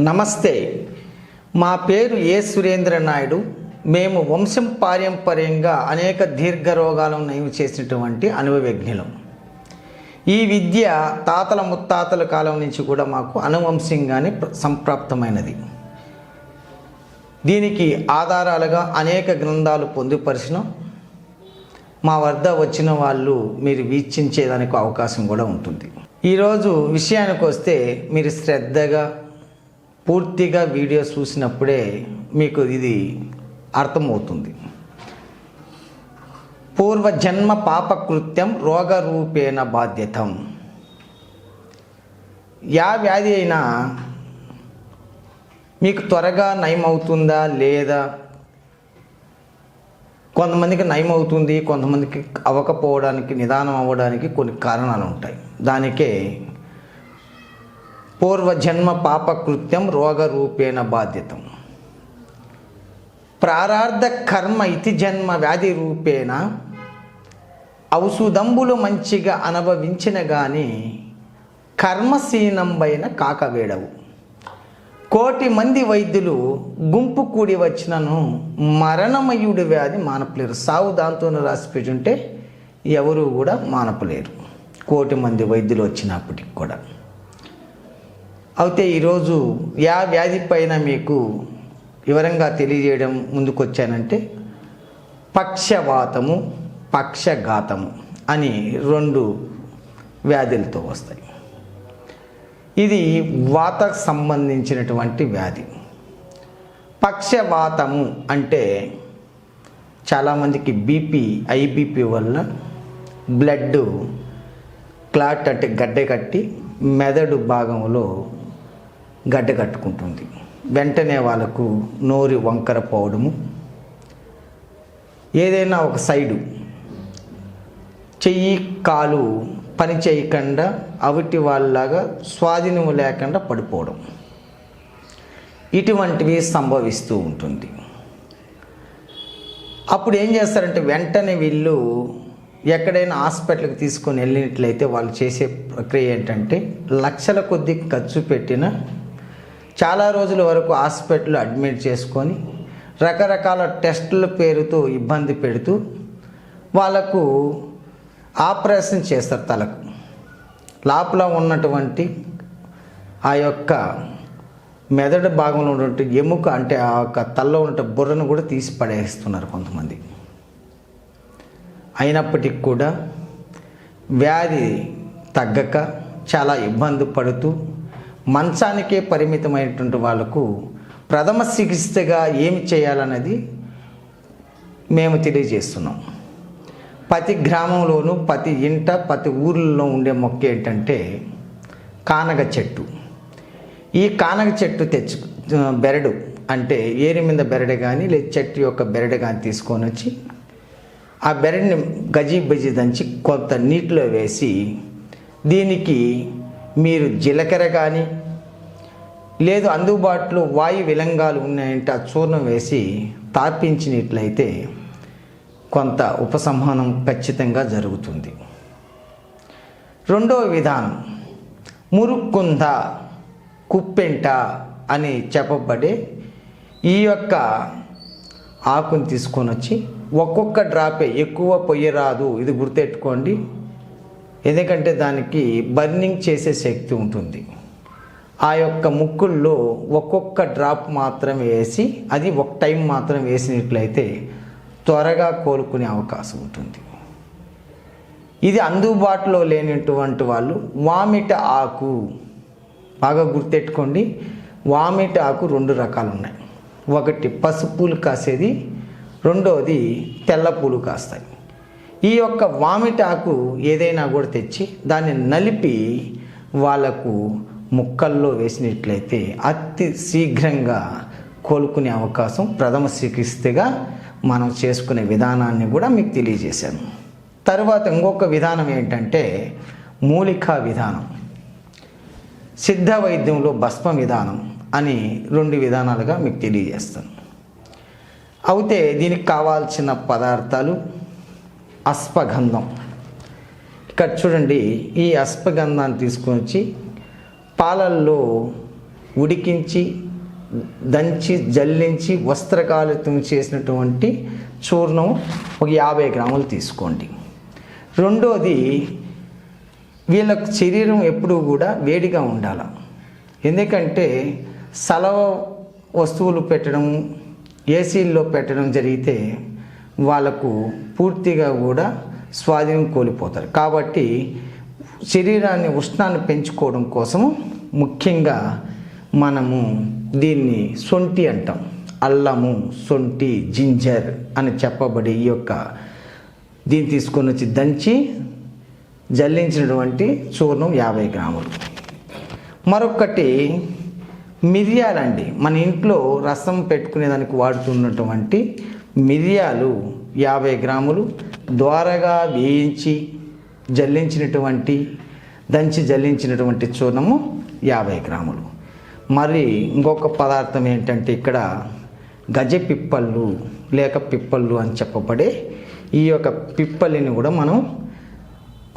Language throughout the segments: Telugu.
నమస్తే. మా పేరు ఏ సురేంద్ర నాయుడు. మేము వంశం పారంపర్యంగా అనేక దీర్ఘ రోగాలను నయం చేసినటువంటి అనుభవజ్ఞులం. ఈ విద్య తాతల ముత్తాతల కాలం నుంచి కూడా మాకు అనువంశంగానే సంప్రాప్తమైనది. దీనికి ఆధారాలుగా అనేక గ్రంథాలు పొందుపరిచిన మా వద్ద వచ్చిన వాళ్ళు మీరు వీక్షించేదానికి అవకాశం కూడా ఉంటుంది. ఈరోజు విషయానికి వస్తే మీరు శ్రద్ధగా పూర్తిగా వీడియో చూసినప్పుడే మీకు ఇది అర్థమవుతుంది. పూర్వజన్మ పాపకృత్యం రోగరూపేణ బాధ్యతం. యా వ్యాధి అయినా మీకు త్వరగా నయమవుతుందా లేదా, కొంతమందికి నయం అవుతుంది, కొంతమందికి అవ్వకపోవడానికి, నిదానం అవ్వడానికి కొన్ని కారణాలు ఉంటాయి. దానికే పూర్వజన్మ పాపకృత్యం రోగరూపేణ బాధ్యతం. ప్రారార్థ కర్మ ఇతి జన్మ వ్యాధి రూపేణ ఔషధంబులు మంచిగా అనుభవించిన కానీ కర్మశీనంబైన కాకవేడవు. కోటి మంది వైద్యులు గుంపు కూడి వచ్చినను మరణమయుడి వ్యాధి మానపలేరు. సావు దాంతోనే రాసి పెట్టుంటే ఎవరు కూడా మానపలేరు, కోటి మంది వైద్యులు వచ్చినప్పటికి కూడా. అయితే ఈరోజు యా వ్యాధి పైన మీకు వివరంగా తెలియజేయడం ముందుకు వచ్చానంటే పక్షవాతము, పక్షఘాతము అని రెండు వ్యాధులతో వస్తాయి. ఇది వాతకు సంబంధించినటువంటి వ్యాధి. పక్షవాతము అంటే చాలామందికి బీపీ, ఐబీపీ వల్ల బ్లడ్ క్లాట్ అంటే గడ్డ కట్టి మెదడు భాగంలో గడ్డ కట్టుకుంటుంది. వెంటనే వాళ్ళకు నోరు వంకర పోవడము, ఏదైనా ఒక సైడు చెయ్యి కాలు పని చేయకుండా అవిటి వాళ్ళలాగా స్వాధీనం లేకుండా పడిపోవడం, ఇటువంటివి సంభవిస్తూ ఉంటుంది. అప్పుడు ఏం చేస్తారంటే వెంటనే వీళ్ళు ఎక్కడైనా హాస్పిటల్కి తీసుకొని వెళ్ళినట్లయితే వాళ్ళు చేసే ప్రక్రియ ఏంటంటే లక్షల కొద్ది ఖర్చు పెట్టిన చాలా రోజుల వరకు హాస్పిటల్లో అడ్మిట్ చేసుకొని రకరకాల టెస్టుల పేరుతో ఇబ్బంది పెడుతూ వాళ్ళకు ఆపరేషన్ చేస్తారు. తలకు లోపల ఉన్నటువంటి ఆ యొక్క మెదడు భాగంలో ఉన్నటువంటి ఎముక అంటే ఆ యొక్క తలలో ఉన్న బుర్రను కూడా తీసి పడేస్తున్నారు కొంతమంది. అయినప్పటికీ కూడా వ్యాధి తగ్గక చాలా ఇబ్బంది పడుతూ మంచానికే పరిమితమైనటువంటి వాళ్ళకు ప్రథమ చికిత్సగా ఏమి చేయాలన్నది మేము తెలియజేస్తున్నాం. ప్రతి గ్రామంలోనూ, ప్రతి ఇంట, ప్రతి ఊర్లలో ఉండే మొక్క ఏంటంటే కానగ చెట్టు. ఈ కానగ చెట్టు బెరడు అంటే ఏరి మీద బెరడు కానీ లేదా చెట్టు యొక్క బెరడు కానీ తీసుకొని వచ్చి ఆ బెరడుని గజీ బజీ దంచి కొంత నీటిలో వేసి దీనికి మీరు జీలకర్ర కానీ లేదు అందుబాటులో వాయు విలంగాలు ఉన్నాయంటే ఆ చూర్ణం వేసి తాపించినట్లయితే కొంత ఉపశమనం ఖచ్చితంగా జరుగుతుంది. రెండవ విధానం మురుక్కుంద, కుప్పెంట అని చెప్పబడే ఈ యొక్క ఆకుని తీసుకొని వచ్చి ఒక్కొక్క డ్రాపే, ఎక్కువ పొయ్యరాదు, ఇది గుర్తెట్టుకోండి. ఎందుకంటే దానికి బర్నింగ్ చేసే శక్తి ఉంటుంది. ఆ యొక్క ముక్కుల్లో ఒక్కొక్క డ్రాప్ మాత్రం వేసి అది ఒక టైం మాత్రం వేసినట్లయితే త్వరగా కోలుకునే అవకాశం ఉంటుంది. ఇది అందుబాటులో లేనటువంటి వాళ్ళు వామిట ఆకు, బాగా గుర్తెట్టుకోండి. వామిట ఆకు రెండు రకాలు ఉన్నాయి. ఒకటి పసుపులు కాసేది, రెండవది తెల్ల పూలు కాస్తాయి. ఈ యొక్క వామిట ఆకు ఏదైనా కూడా తెచ్చి దాన్ని నలిపి వాళ్ళకు ముక్కల్లో వేసినట్లయితే అతి శీఘ్రంగా కోలుకునే అవకాశం ప్రథమ చికిత్సగా మనం చేసుకునే విధానాన్ని కూడా మీకు తెలియజేశాను. తర్వాత ఇంకొక విధానం ఏంటంటే మూలికా విధానం, సిద్ధ వైద్యంలో భస్మ విధానం అని రెండు విధానాలుగా మీకు తెలియజేస్తాను. అయితే దీనికి కావాల్సిన పదార్థాలు అశ్వగంధం. ఇక్కడ చూడండి, ఈ అశ్వగంధాన్ని తీసుకొని వచ్చి పాలల్లో ఉడికించి దంచి జల్లించి వస్త్రకాలితం చేసినటువంటి చూర్ణం ఒక 50 గ్రాములు తీసుకోండి. రెండోది, వీళ్ళ శరీరం ఎప్పుడూ కూడా వేడిగా ఉండాలి. ఎందుకంటే సలవ వస్తువులు పెట్టడం, ఏసీల్లో పెట్టడం జరిగితే వాళ్ళకు పూర్తిగా కూడా స్వాధీనం కోల్పోతారు. కాబట్టి శరీరాన్ని ఉష్ణాన్ని పెంచుకోవడం కోసము ముఖ్యంగా మనము దీన్ని సొంటి అంటాం. అల్లము, సొంటి, జింజర్ అని చెప్పబడి ఈ యొక్క దీన్ని తీసుకొని వచ్చి దంచి జల్లించినటువంటి చూర్ణం 50 గ్రాములు. మరొకటి మిరియాలండి. మన ఇంట్లో రసం పెట్టుకునేదానికి వాడుతున్నటువంటి మిరియాలు 50 గ్రాములు ద్వారగా వేయించి జల్లించినటువంటి దంచి జల్లించినటువంటి చూర్ణము 50 గ్రాములు. మరి ఇంకొక పదార్థం ఏంటంటే ఇక్కడ గజ పిప్పళ్ళు లేక పిప్పళ్ళు అని చెప్పబడే ఈ యొక్క పిప్పలిని కూడా మనం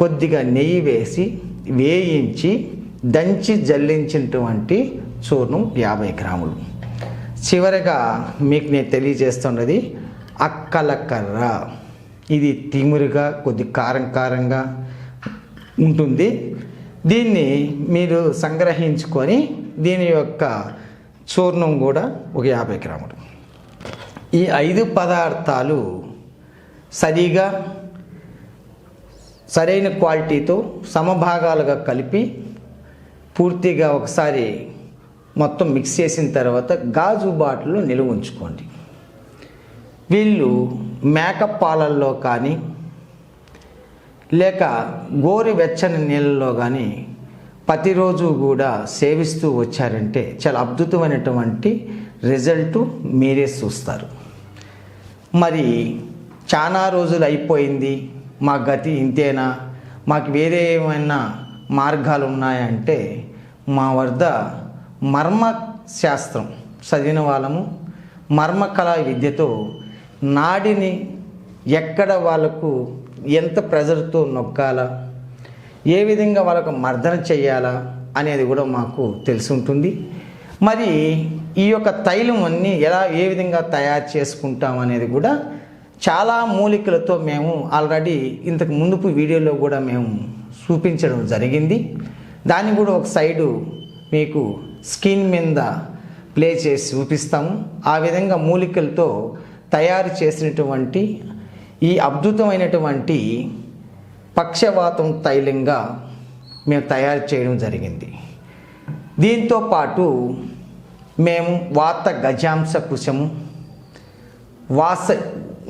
కొద్దిగా నెయ్యి వేసి వేయించి దంచి జల్లించినటువంటి చూర్ణం 50 గ్రాములు. చివరగా మీకు నేను తెలియజేస్తున్నది అక్కల కర్ర. ఇది తిమురుగా కొద్ది కారంగా ఉంటుంది. దీన్ని మీరు సంగ్రహించుకొని దీని యొక్క చూర్ణం కూడా ఒక 50 గ్రాములు. ఈ 5 పదార్థాలు సరైన క్వాలిటీతో సమభాగాలుగా కలిపి పూర్తిగా ఒకసారి మొత్తం మిక్స్ చేసిన తర్వాత గాజు బాటిల్లో నిలువ ఉంచుకోండి. వీళ్ళు మేకప్ పాలల్లో కానీ లేక గోరువెచ్చని నీళ్ళలో కానీ ప్రతిరోజు కూడా సేవిస్తూ వచ్చారంటే చాలా అద్భుతమైనటువంటి రిజల్ట్ మీరే చూస్తారు. మరి చాలా రోజులు అయిపోయింది, మా గతి ఇంతేనా, మాకు వేరే ఏమైనా మార్గాలు ఉన్నాయంటే మా వద్ద మర్మ శాస్త్రం చదివిన వాళ్ళము మర్మకళా విద్యతో నాడిని ఎక్కడ వాళ్ళకు ఎంత ప్రెజర్తో నొక్కాలా, ఏ విధంగా వాళ్ళకు మర్దన చేయాలా అనేది కూడా మాకు తెలిసి ఉంటుంది. మరి ఈ యొక్క తైలం అన్నీ ఏ విధంగా తయారు చేసుకుంటాం అనేది కూడా చాలా మూలికలతో మేము ఆల్రెడీ ఇంతకు ముందుపు వీడియోలో కూడా మేము చూపించడం జరిగింది. దాన్ని కూడా ఒక సైడు మీకు స్క్రీన్ మీద ప్లే చేసి చూపిస్తాము. ఆ విధంగా మూలికలతో తయారు చేసినటువంటి ఈ అద్భుతమైనటువంటి పక్షవాతం తైలంగా మేము తయారు చేయడం జరిగింది. దీంతో పాటు మేము వాత గజాంశ కుశము,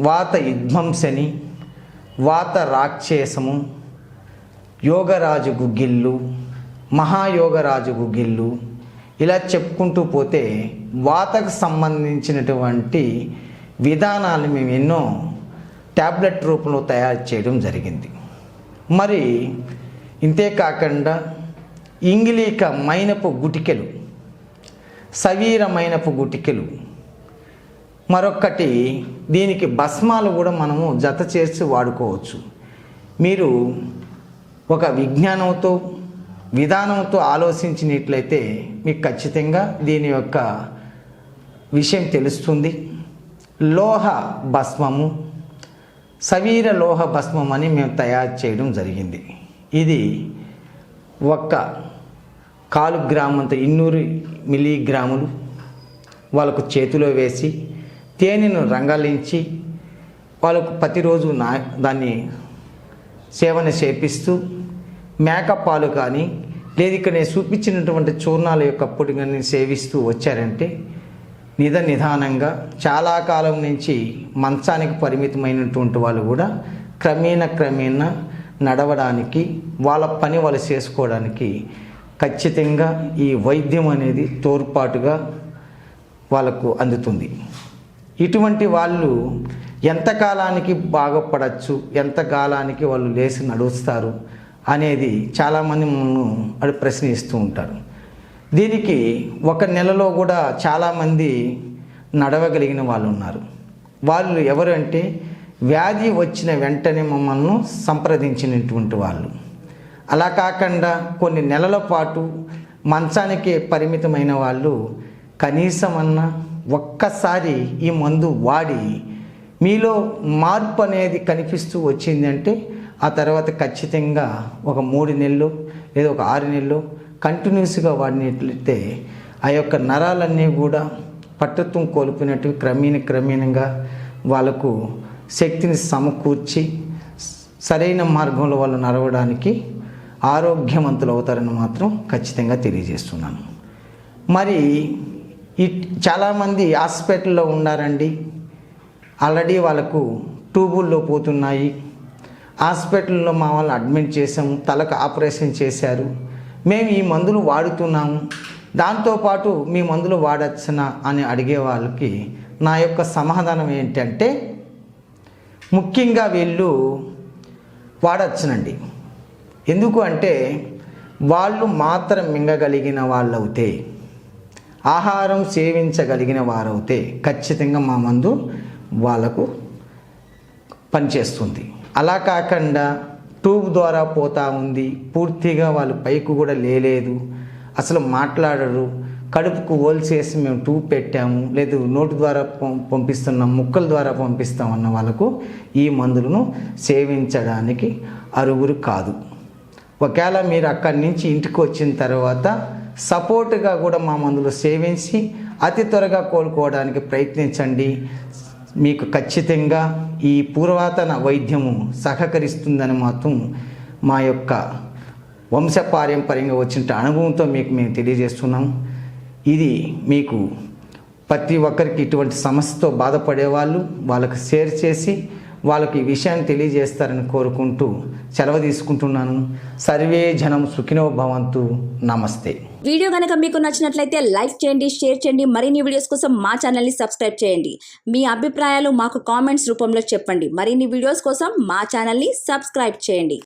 వాత విధ్వంసని, వాత రాక్షసము, యోగరాజు గుగ్గిళ్ళు, మహాయోగరాజు గుగ్గిళ్ళు ఇలా చెప్పుకుంటూ పోతే వాతకు సంబంధించినటువంటి విధానాలు మేము ఎన్నో ట్యాబ్లెట్ రూపంలో తయారు చేయడం జరిగింది. మరి ఇంతే కాకుండా ఇంగిలీక మైనపు గుటికెలు, సవీర మైనపు గుటికెలు, మరొకటి దీనికి భస్మాలు కూడా మనము జత చేసి వాడుకోవచ్చు. మీరు ఒక విజ్ఞానంతో విధానంతో ఆలోచించినట్లయితే మీకు ఖచ్చితంగా దీని యొక్క విషయం తెలుస్తుంది. లోహ భస్మము, సవీర లోహ భస్మం అని మేము తయారు చేయడం జరిగింది. ఇది 1 గ్రాము అంత 200 మిల్లీగ్రాములు వాళ్ళకు చేతిలో వేసి తేనెను రంగలించి వాళ్ళకు ప్రతిరోజు దాన్ని సేవన చేపిస్తూ మేకప్ పాలు కానీ లేదు ఇక్కడ నేను చూపించినటువంటి చూర్ణాల యొక్క పొడి కానీ సేవిస్తూ వచ్చారంటే నిదానంగా చాలా కాలం నుంచి మంచానికి పరిమితమైనటువంటి వాళ్ళు కూడా క్రమేణా నడవడానికి వాళ్ళ పని వాళ్ళు చేసుకోవడానికి ఖచ్చితంగా ఈ వైద్యం అనేది తోడ్పాటుగా వాళ్ళకు అందుతుంది. ఇటువంటి వాళ్ళు ఎంతకాలానికి బాగుపడచ్చు, ఎంతకాలానికి వాళ్ళు లేచి నడుస్తారు అనేది చాలామంది మనల్ని ప్రశ్నిస్తూ ఉంటారు. దీనికి 1 నెలలో కూడా చాలామంది నడవగలిగిన వాళ్ళు ఉన్నారు. వాళ్ళు ఎవరు అంటే వ్యాధి వచ్చిన వెంటనే మమ్మల్ని సంప్రదించినటువంటి వాళ్ళు. అలా కాకుండా కొన్ని నెలల పాటు మంచానికి పరిమితమైన వాళ్ళు కనీసం ఒక్కసారి ఈ మందు వాడి మీలో మార్పు అనేది కనిపిస్తూ వచ్చిందంటే ఆ తర్వాత ఖచ్చితంగా ఒక 3 నెలలు లేదా ఒక 6 నెలలు కంటిన్యూస్గా వాడినట్లయితే ఆ యొక్క నరాలన్నీ కూడా పట్టుత్వం కోల్పోయినట్టు క్రమేణంగా వాళ్ళకు శక్తిని సమకూర్చి సరైన మార్గంలో వాళ్ళు నడవడానికి ఆరోగ్యవంతులు అవుతారని మాత్రం ఖచ్చితంగా తెలియజేస్తున్నాను. మరి చాలామంది హాస్పిటల్లో ఉన్నారండి, ఆల్రెడీ వాళ్ళకు ట్యూబుల్లో పోతున్నాయి, హాస్పిటల్లో మా వాళ్ళు అడ్మిట్ చేసాము, తలకు ఆపరేషన్ చేశారు, మేము ఈ మందులు వాడుతున్నాము, దాంతోపాటు మీ మందులు వాడచ్చునా అని అడిగే వాళ్ళకి నా యొక్క సమాధానం ఏంటంటే ముఖ్యంగా వీళ్ళు వాడచ్చునండి. ఎందుకు అంటే వాళ్ళు మాత్రం మింగగలిగిన వాళ్ళవుతే, ఆహారం సేవించగలిగిన వారవుతే ఖచ్చితంగా మా మందు వాళ్ళకు పనిచేస్తుంది. అలా కాకుండా ట్యూబ్ ద్వారా పోతూ ఉంది, పూర్తిగా వాళ్ళు పైకి కూడా లేలేదు, అసలు మాట్లాడరు, కడుపుకు హోల్సేసి మేము ట్యూబ్ పెట్టాము, లేదు నోటి ద్వారా పంపిస్తున్నాం, ముక్కల ద్వారా పంపిస్తామన్న వాళ్ళకు ఈ మందులను సేవించడానికి అరుగురు కాదు. ఒకవేళ మీరు అక్కడి నుంచి ఇంటికి వచ్చిన తర్వాత సపోర్ట్గా కూడా మా మందులు సేవించి అతి త్వరగా కోలుకోవడానికి ప్రయత్నించండి. మీకు ఖచ్చితంగా ఈ పురాతన వైద్యము సహకరిస్తుందని మాత్రం మా యొక్క వంశపారంపర్యంగా వచ్చిన అనుభవంతో మీకు మేము తెలియజేస్తున్నాం. ఇది మీకు ప్రతి ఒక్కరికి ఇటువంటి సమస్యతో బాధపడే వాళ్ళకి షేర్ చేసి వాళ్ళకి ఈ విషయాన్ని తెలియజేస్తారని కోరుకుంటూ సెలవు తీసుకుంటున్నాను. సర్వే జనం సుఖినో భవంతు. నమస్తే. వీడియో కనుక మీకు నచ్చినట్లయితే లైక్ చేయండి, షేర్ చేయండి. మరిన్ని వీడియోస్ కోసం మా ఛానల్ని సబ్స్క్రైబ్ చేయండి. మీ అభిప్రాయాలు మాకు కామెంట్స్ రూపంలో చెప్పండి. మరిన్ని వీడియోస్ కోసం మా ఛానల్ని సబ్స్క్రైబ్ చేయండి.